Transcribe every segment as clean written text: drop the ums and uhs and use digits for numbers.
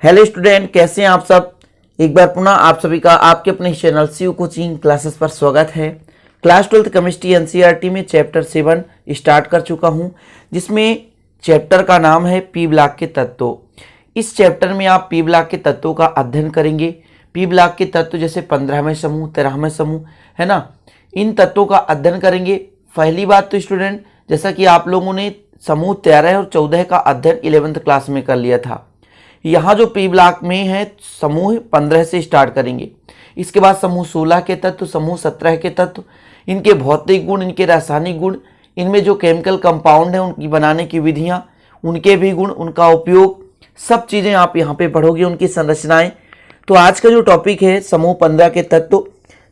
Hello student, कैसे हैं आप सब। एक बार पुनः आप सभी का आपके अपने चैनल सीयू कोचिंग क्लासेस पर स्वागत है। क्लास 12th केमिस्ट्री एनसीईआरटी में चैप्टर 7 स्टार्ट कर चुका हूं, जिसमें चैप्टर का नाम है पी ब्लॉक के तत्व। इस चैप्टर में आप पी ब्लॉक के तत्वों का अध्ययन करेंगे। पी ब्लॉक के तत्व जैसे 15वें समूह, 13वें समूह है ना, इन तत्वों का अध्ययन करेंगे। पहली बात तो स्टूडेंट, जैसा कि आप लोगों ने समूह 13 और 14 का अध्ययन 11th क्लास में कर लिया था, यहाँ जो पी ब्लॉक में है समूह 15 से स्टार्ट करेंगे। इसके बाद समूह 16 के तत्व, समूह 17 के तत्व, इनके भौतिक गुण, इनके रासायनिक गुण, इनमें जो केमिकल कंपाउंड है उनकी बनाने की विधियाँ, उनके भी गुण, उनका उपयोग, सब चीज़ें आप यहाँ पे पढ़ोगे, उनकी संरचनाएं। तो आज का जो टॉपिक है समूह 15 के तत्व,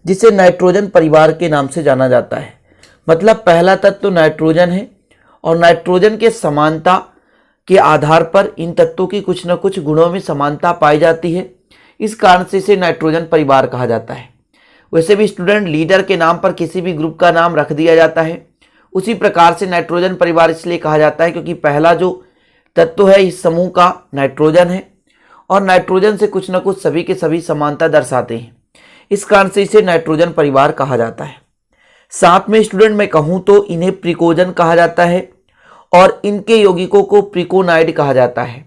जिसे नाइट्रोजन परिवार के नाम से जाना जाता है। मतलब पहला तत्व नाइट्रोजन है और नाइट्रोजन के समानता के आधार पर इन तत्वों की कुछ न कुछ गुणों में समानता पाई जाती है। इस कारण से इसे नाइट्रोजन परिवार कहा जाता है। वैसे भी स्टूडेंट, लीडर के नाम पर किसी भी ग्रुप का नाम रख दिया जाता है। उसी प्रकार से नाइट्रोजन परिवार इसलिए कहा जाता है क्योंकि पहला जो तत्व है इस समूह का नाइट्रोजन है और नाइट्रोजन से कुछ न कुछ सभी के सभी समानता दर्शाते हैं। इस कारण से इसे नाइट्रोजन परिवार कहा जाता है। साथ में स्टूडेंट मैं कहूँ तो इन्हें प्रिकोजन कहा जाता है और इनके यौगिकों को प्रिकोनाइड कहा जाता है।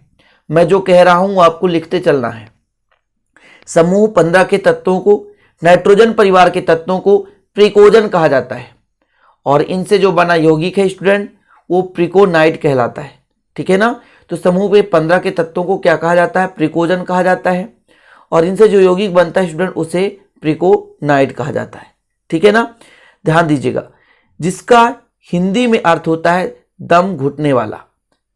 मैं जो कह रहा हूं आपको लिखते चलना है। समूह 15 के तत्वों को, नाइट्रोजन परिवार के तत्वों को प्रिकोजन कहा जाता है और इनसे जो बना यौगिक है स्टूडेंट वो प्रिकोनाइड कहलाता है। ठीक है ना। तो समूह के 15 के तत्वों को क्या कहा जाता है? प्रिकोजन कहा जाता है और इनसे जो यौगिक बनता है स्टूडेंट उसे प्रिकोनाइड कहा जाता है। ठीक है ना, ध्यान दीजिएगा। जिसका हिंदी में अर्थ होता है दम घुटने वाला।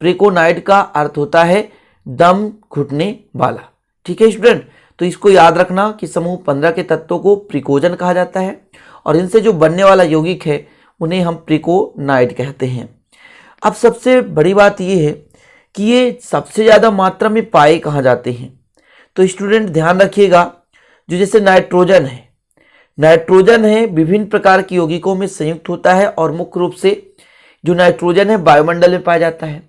प्रिकोनाइड का अर्थ होता है दम घुटने वाला। ठीक है स्टूडेंट, तो इसको याद रखना कि समूह 15 के तत्वों को प्रिकोजन कहा जाता है और इनसे जो बनने वाला यौगिक है उन्हें हम प्रिकोनाइड कहते हैं। अब सबसे बड़ी बात यह है कि ये सबसे ज़्यादा मात्रा में पाए कहाँ जाते हैं। तो स्टूडेंट ध्यान रखिएगा, जो जैसे नाइट्रोजन है विभिन्न प्रकार के यौगिकों में संयुक्त होता है और मुख्य रूप से जो नाइट्रोजन है वायुमंडल में पाया जाता है।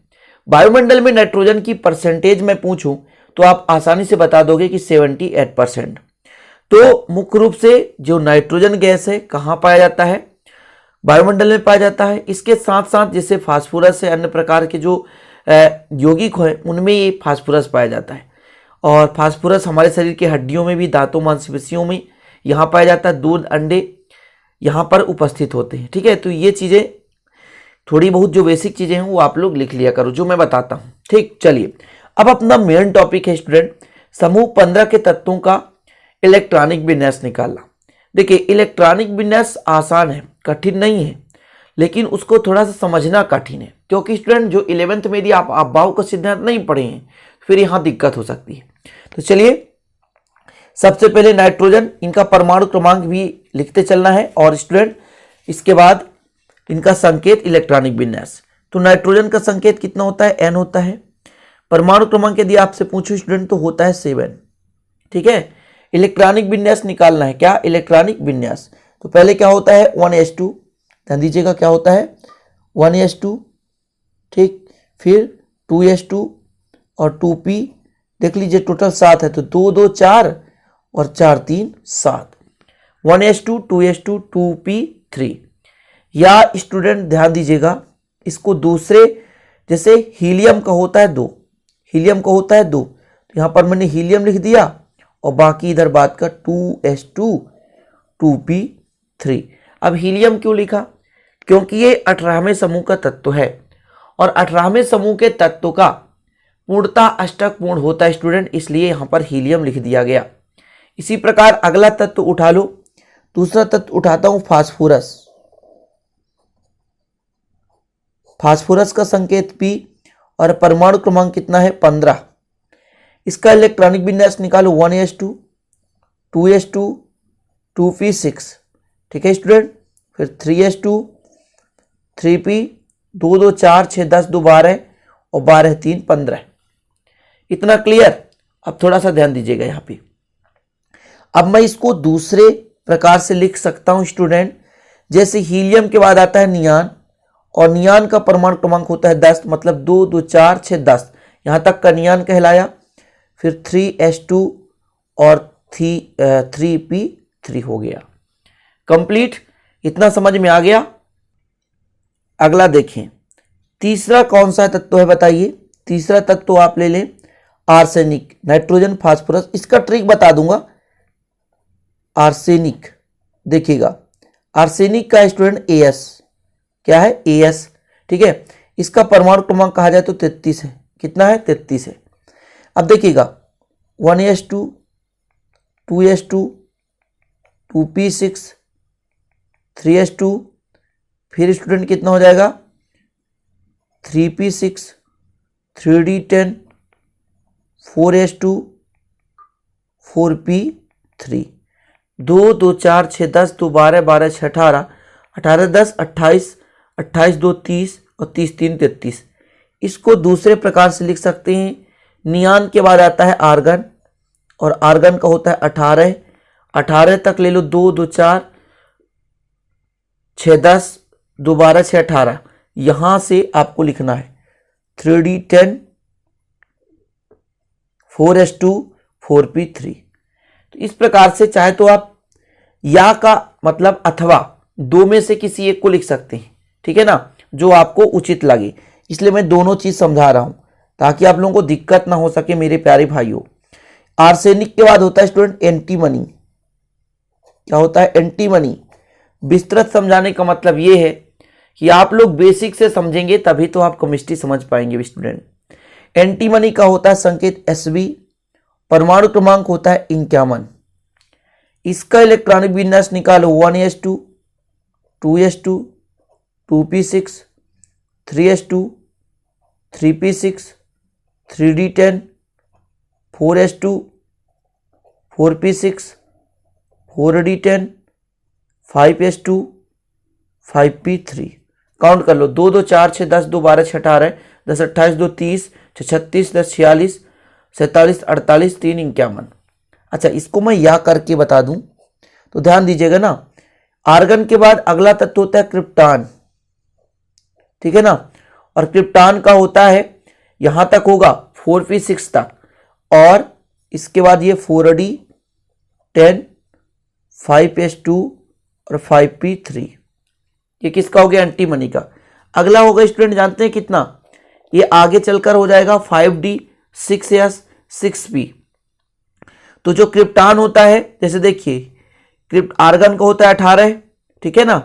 वायुमंडल में नाइट्रोजन की परसेंटेज मैं पूछूं तो आप आसानी से बता दोगे कि 78%। तो मुख्य रूप से जो नाइट्रोजन गैस है कहाँ पाया जाता है? वायुमंडल में पाया जाता है। इसके साथ साथ जैसे फास्फोरस है, अन्य प्रकार के जो यौगिक हैं उनमें ये फास्फोरस पाया जाता है और फास्फोरस हमारे शरीर की हड्डियों में भी, दांतों, मांसपेशियों में यहाँ पाया जाता है। दूध, अंडे यहाँ पर उपस्थित होते हैं। ठीक है, तो ये चीज़ें थोड़ी बहुत जो बेसिक चीजें हैं वो आप लोग लिख लिया करो जो मैं बताता हूं। ठीक, चलिए अब अपना मेन टॉपिक है स्टूडेंट समूह 15 के तत्वों का इलेक्ट्रॉनिक विन्यास निकालना। देखिए, इलेक्ट्रॉनिक विन्यास आसान है, कठिन नहीं है, लेकिन उसको थोड़ा सा समझना कठिन है क्योंकि स्टूडेंट जो 11th में यदि आप अभाव का सिद्धांत नहीं पढ़े हैं फिर यहाँ दिक्कत हो सकती है। तो चलिए सबसे पहले नाइट्रोजन, इनका परमाणु क्रमांक भी लिखते चलना है और स्टूडेंट इसके बाद इनका संकेत इलेक्ट्रॉनिक विन्यास। तो नाइट्रोजन का संकेत कितना होता है? N होता है। परमाणु क्रमांक यदि आपसे पूछूं स्टूडेंट तो होता है 7। ठीक है, इलेक्ट्रॉनिक विन्यास निकालना है। क्या? इलेक्ट्रॉनिक विन्यास। तो पहले क्या होता है? 1s2। ध्यान दीजिएगा क्या होता है? 1s2। ठीक, फिर 2s2 और 2p। देख लीजिए टोटल 7 है तो 2 2 4 और 4 3 7। 1s2 2s2 2p 3। या स्टूडेंट ध्यान दीजिएगा, इसको दूसरे जैसे हीलियम का होता है 2, हीलियम का होता है 2, तो यहाँ पर मैंने हीलियम लिख दिया और बाकी इधर बात का 2s2 2p3। अब हीलियम क्यों लिखा? क्योंकि ये 18वें समूह का तत्व है और 18वें समूह के तत्व का पूर्णतः अष्टक पूर्ण होता है स्टूडेंट, इसलिए यहाँ पर हीलियम लिख दिया गया। इसी प्रकार अगला तत्व उठा लो। दूसरा तत्व उठाता हूँ फास्फोरस। फास्फोरस का संकेत P और परमाणु क्रमांक कितना है? 15। इसका इलेक्ट्रॉनिक विन्यास निकालो। 1s2 2s2 2p6। ठीक है स्टूडेंट, फिर 3s2 3p 2 2 4 6 10 2 12 और 12 3 15। इतना क्लियर? अब थोड़ा सा ध्यान दीजिएगा यहाँ पे। अब मैं इसको दूसरे प्रकार से लिख सकता हूं स्टूडेंट, जैसे हीलियम के बाद आता है नियान और नियान का परमाणु क्रमांक होता है 10, मतलब 2 2 4 6 10, यहाँ तक का नियान कहलाया। फिर 3s2 और 3p3 हो गया। कंप्लीट। इतना समझ में आ गया। अगला देखें, तीसरा कौन सा तत्व है बताइए। तीसरा तत्व आप ले लें आर्सेनिक, नाइट्रोजन, फास्फोरस। इसका ट्रिक बता दूंगा। आर्सेनिक, देखिएगा आर्सेनिक का स्टूडेंट AS क्या है, AS, ठीक है। इसका परमाणु क्रमांक कहा जाए तो 33 है। कितना है, 33 है। अब देखिएगा 1s2, 2s2, 2p6, 3s2, फिर स्टूडेंट कितना हो जाएगा 3p6, 3d10, 4s2, 4p3। 2 2 4 6 10, 2 12 12 6 18, 18 10 28, 28 2 30 और 30 3 33। इसको दूसरे प्रकार से लिख सकते हैं। नियान के बाद आता है आर्गन, और आर्गन का होता है 18। 18 तक ले लो, 2 2 4 6 10, 2 12 6 18। यहां से आपको लिखना है 3d10, 4s2, 4p3। तो इस प्रकार से चाहे तो आप या का मतलब अथवा दो में से किसी एक को लिख सकते हैं, ठीक है ना, जो आपको उचित लगे। इसलिए मैं दोनों चीज समझा रहा हूं ताकि आप लोगों को दिक्कत ना हो सके मेरे प्यारे भाइयों। आर्सेनिक के बाद होता है स्टूडेंट एंटीमनी। क्या होता है, एंटीमनी। विस्तृत समझाने का मतलब यह है कि आप लोग बेसिक से समझेंगे तभी तो आप केमिस्ट्री समझ पाएंगे स्टूडेंट। एंटीमनी का होता है संकेत Sb, परमाणु क्रमांक होता है 51। इसका इलेक्ट्रॉनिक विन्यास निकालो 1s2, 2s2, 2p6, 3s2, 3p6, 3d10, 4s2, 4p6, 4d10, 5s2, 5p3। Count कर लो, 2 2 4 6 10, 2 12 6 18, 10 28 2 30, 6 36, 10 46, 47 48, 3 51। अच्छा, इसको मैं या करके बता दूं तो ध्यान दीजिएगा ना। आर्गन के बाद अगला तत्व होता है क्रिप्टॉन, ठीक है ना, और क्रिप्टॉन का होता है यहां तक होगा 4p6 तक, और इसके बाद ये 4d10, 5s2 और 5p3। ये किसका हो गया, एंटीमनी का। अगला होगा स्टूडेंट जानते हैं कितना, ये आगे चलकर हो जाएगा 5d, 6s, 6p। तो जो क्रिप्टॉन होता है, जैसे देखिए आर्गन का होता है 18, ठीक है ना,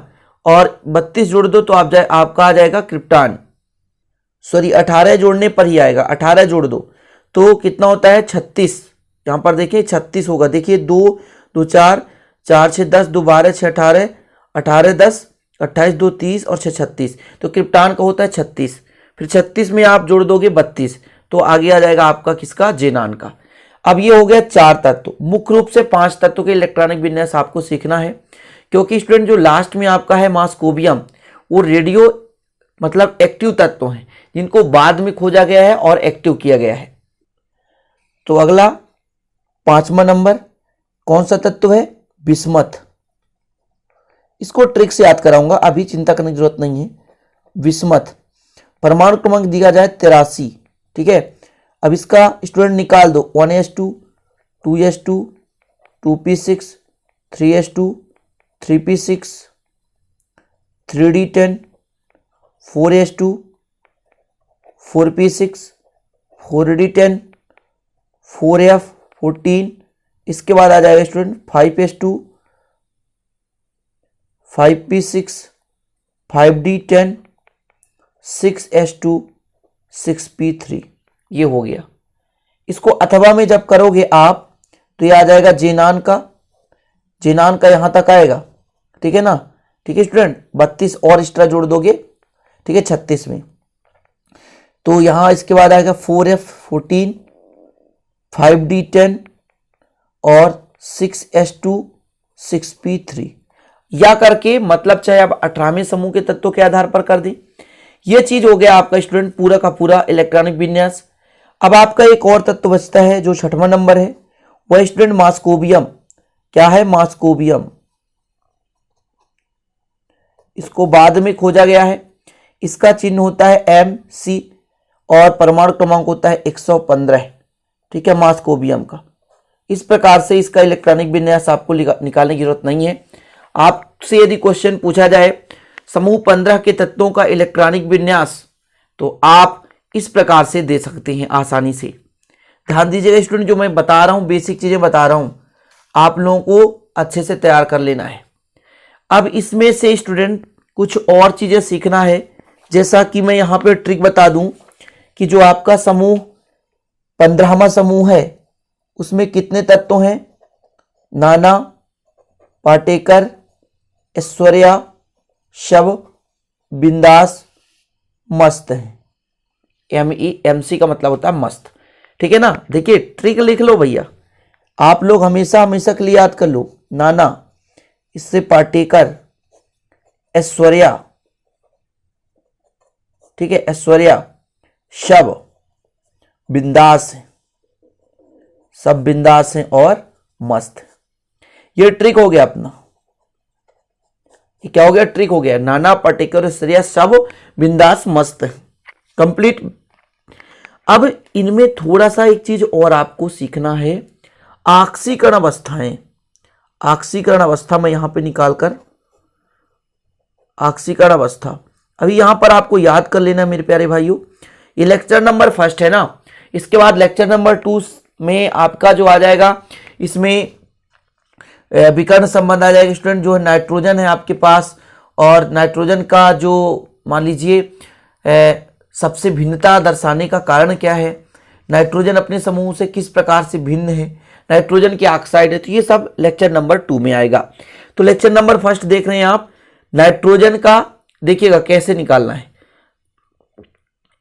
और 32 जोड़ दो तो आपका आ जाएगा क्रिप्टॉन। सॉरी 18 जोड़ने पर ही आएगा, 18 जोड़ दो तो कितना होता है 36। यहां पर देखिए 36 होगा। देखिए 2 2 4 4 6 10, 2 12 6 18, 18 10 28 2 30 और 6 36। तो क्रिप्टॉन का होता है 36। फिर 36 में आप जोड़ दोगे 32 तो आगे आ जाएगा आपका किसका, जेनान का। अब ये हो गया 4 तत्व। मुख्य रूप से 5 तत्वों के इलेक्ट्रॉनिक विन्यास आपको सीखना है, क्योंकि स्टूडेंट जो लास्ट में आपका है मॉस्कोबियम, वो रेडियो मतलब एक्टिव तत्व हैं जिनको बाद में खोजा गया है और एक्टिव किया गया है। तो अगला 5वां नंबर कौन सा तत्व है, बिस्मथ। इसको ट्रिक से याद कराऊंगा, अभी चिंता करने की जरूरत नहीं है। बिस्मथ परमाणु क्रमांक दिया जाए 83, ठीक है। अब इसका स्टूडेंट निकाल दो 1s2, 2s2, 2p6, 3s2, 3p6, 3d10, 4s2, 4p6, 4d10, 4f14। इसके बाद आ जाएगा student 5s2, 5p6, 5d10, 6s2, 6p3। ये हो गया। इसको अथवा में जब करोगे आप तो ये आ जाएगा जेनान का। जेनान का यहां तक आएगा, ठीक है ना, ठीक है स्टूडेंट। 32 और एक्स्ट्रा जोड़ दोगे, ठीक है 36 में। तो यहां इसके बाद आएगा 4f14, 5d10 और 6s2, 6p3। या करके मतलब चाहे आप 18वें समूह के तत्वों के आधार पर कर दें। यह चीज हो गया आपका स्टूडेंट पूरा का पूरा इलेक्ट्रॉनिक विन्यास। अब आपका एक और तत्व बचता है जो 6वां नंबर है, वह स्टूडेंट मॉस्कोबियम। क्या है, मॉस्कोबियम। इसको बाद में खोजा गया है। इसका चिन्ह होता है MC और परमाणु क्रमांक होता है 115, ठीक है, मॉस्कोबियम का। इस प्रकार से इसका इलेक्ट्रॉनिक विन्यास आपको निकालने की जरूरत नहीं है। आपसे यदि क्वेश्चन पूछा जाए समूह 15 के तत्वों का इलेक्ट्रॉनिक विन्यास, तो आप इस प्रकार से दे सकते हैं आसानी से। ध्यान दीजिएगा स्टूडेंट, जो मैं बता रहा हूं, बेसिक चीजें बता रहा हूं, आप लोगों को अच्छे से तैयार कर लेना है। अब इसमें से स्टूडेंट कुछ और चीजें सीखना है, जैसा कि मैं यहां पे ट्रिक बता दूं कि जो आपका समूह 15वां समूह है उसमें कितने तत्व हैं? नाना, पाटेकर, ऐश्वर्या, शव, बिंदास, मस्त है। MC का मतलब होता है मस्त, ठीक है ना। देखिए ट्रिक लिख लो भैया, आप लोग हमेशा हमेशा के लिए याद कर लो। नाना, इससे पाटेकर, ऐश्वर्या, ठीक है, ऐश्वर्या, शव, बिंदास है, सब बिंदास हैं और मस्त। ये ट्रिक हो गया अपना। ये क्या हो गया? ट्रिक हो गया। नाना, पाटेकर, ऐश्वर्या, शव, बिंदास, मस्त, कंप्लीट। अब इनमें थोड़ा सा एक चीज और आपको सीखना है, आक्सीकरण अवस्थाएं। आक्सीकरण अवस्था में यहां पे निकालकर आक्सीकरण अवस्था, अभी यहां पर आपको याद कर लेना मेरे प्यारे भाइयों। ये लेक्चर नंबर 1 है ना। इसके बाद लेक्चर नंबर 2 में आपका जो आ जाएगा, इसमें विकर्ण संबंध आ जाएगा स्टूडेंट। जो है नाइट्रोजन है आपके पास, और नाइट्रोजन का जो मान लीजिए सबसे भिन्नता दर्शाने का कारण क्या है, नाइट्रोजन अपने समूह से किस प्रकार से भिन्न है, नाइट्रोजन की ऑक्साइड है, तो ये सब लेक्चर नंबर 2 में आएगा। तो लेक्चर नंबर 1 देख रहे हैं आप, नाइट्रोजन का देखिएगा कैसे निकालना है।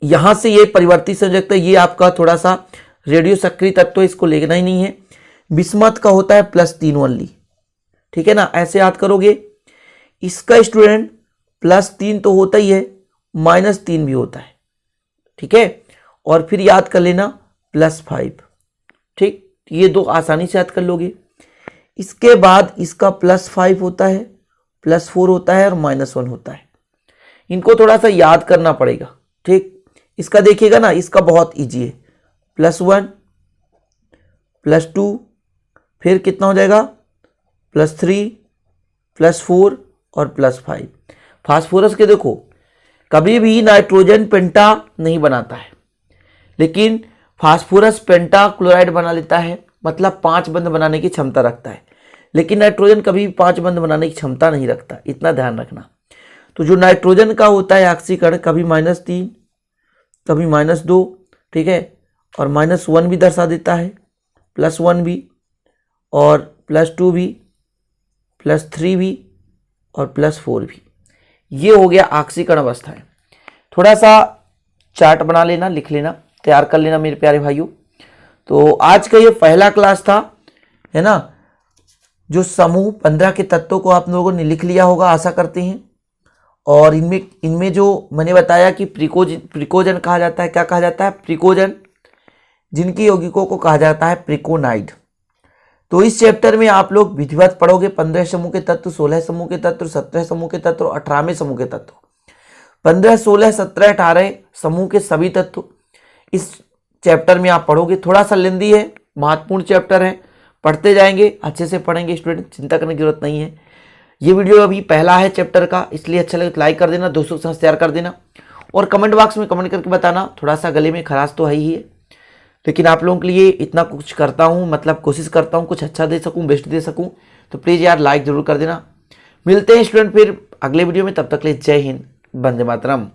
यहां से ये परिवर्तित संयोजकता, ये आपका थोड़ा सा रेडियो सक्रिय तत्व, इसको लेना ही नहीं है। बिस्मथ का होता है +3 ओनली, ठीक है ना, ऐसे याद करोगे। इसका स्टूडेंट +3 तो होता ही है, -3 भी होता है, ठीक है। और फिर याद कर लेना +5, ठीक, ये दो आसानी से याद कर लोगे। इसके बाद इसका +5 होता है, +4 होता है और -1 होता है। इनको थोड़ा सा याद करना पड़ेगा, ठीक। इसका देखिएगा ना, इसका बहुत इजी है, +1, +2, फिर कितना हो जाएगा, +3, +4 और +5। फास्फोरस के देखो, कभी भी नाइट्रोजन पेंटा नहीं बनाता है, लेकिन फास्फोरस पेंटा क्लोराइड बना लेता है, मतलब 5 बंध बनाने की क्षमता रखता है। लेकिन नाइट्रोजन कभी भी 5 बंध बनाने की क्षमता नहीं रखता, इतना ध्यान रखना। तो जो नाइट्रोजन का होता है ऑक्सीकरण, कभी -3, कभी -2, ठीक है, और -1 भी दर्शा देता है, +1 भी, और +2 भी, +3 भी, और +4 भी। ये हो गया ऑक्सीकरण अवस्थाएं। थोड़ा सा चार्ट बना लेना, लिख लेना, तैयार कर लेना मेरे प्यारे भाइयों। तो आज का ये पहला क्लास था, है ना। जो समूह 15 के तत्वों को आप लोगों ने लिख लिया होगा, आशा करते हैं। और इनमें जो मैंने बताया कि प्रिकोजन कहा जाता है, क्या कहा जाता है? प्रिकोजन, जिनकी यौगिकों को कहा जाता है प्रिकोनाइड। तो इस चैप्टर में आप लोग विधिवत पढ़ोगे 15 समूह के तत्व, 16 समूह के तत्व, 17 समूह के तत्व, 18वें समूह के तत्व। 15, 16, 17, 18 समूह के सभी तत्व इस चैप्टर में आप पढ़ोगे। थोड़ा सा लेंदी है, महत्वपूर्ण चैप्टर है, पढ़ते जाएंगे, अच्छे से पढ़ेंगे स्टूडेंट, चिंता करने की जरूरत नहीं है। ये वीडियो अभी पहला है चैप्टर का, इसलिए अच्छा लगे तो लाइक कर देना, दोस्तों के साथ शेयर कर देना, और कमेंट बॉक्स में कमेंट करके बताना। थोड़ा सा गले में खराश तो है ही है, लेकिन आप लोगों के लिए इतना कुछ करता हूँ, मतलब कोशिश करता हूँ कुछ अच्छा दे सकूँ, बेस्ट दे सकूँ। तो प्लीज़ यार लाइक जरूर कर देना। मिलते हैं स्टूडेंट फिर अगले वीडियो में, तब तक के लिए जय हिंद, वंदे मातरम।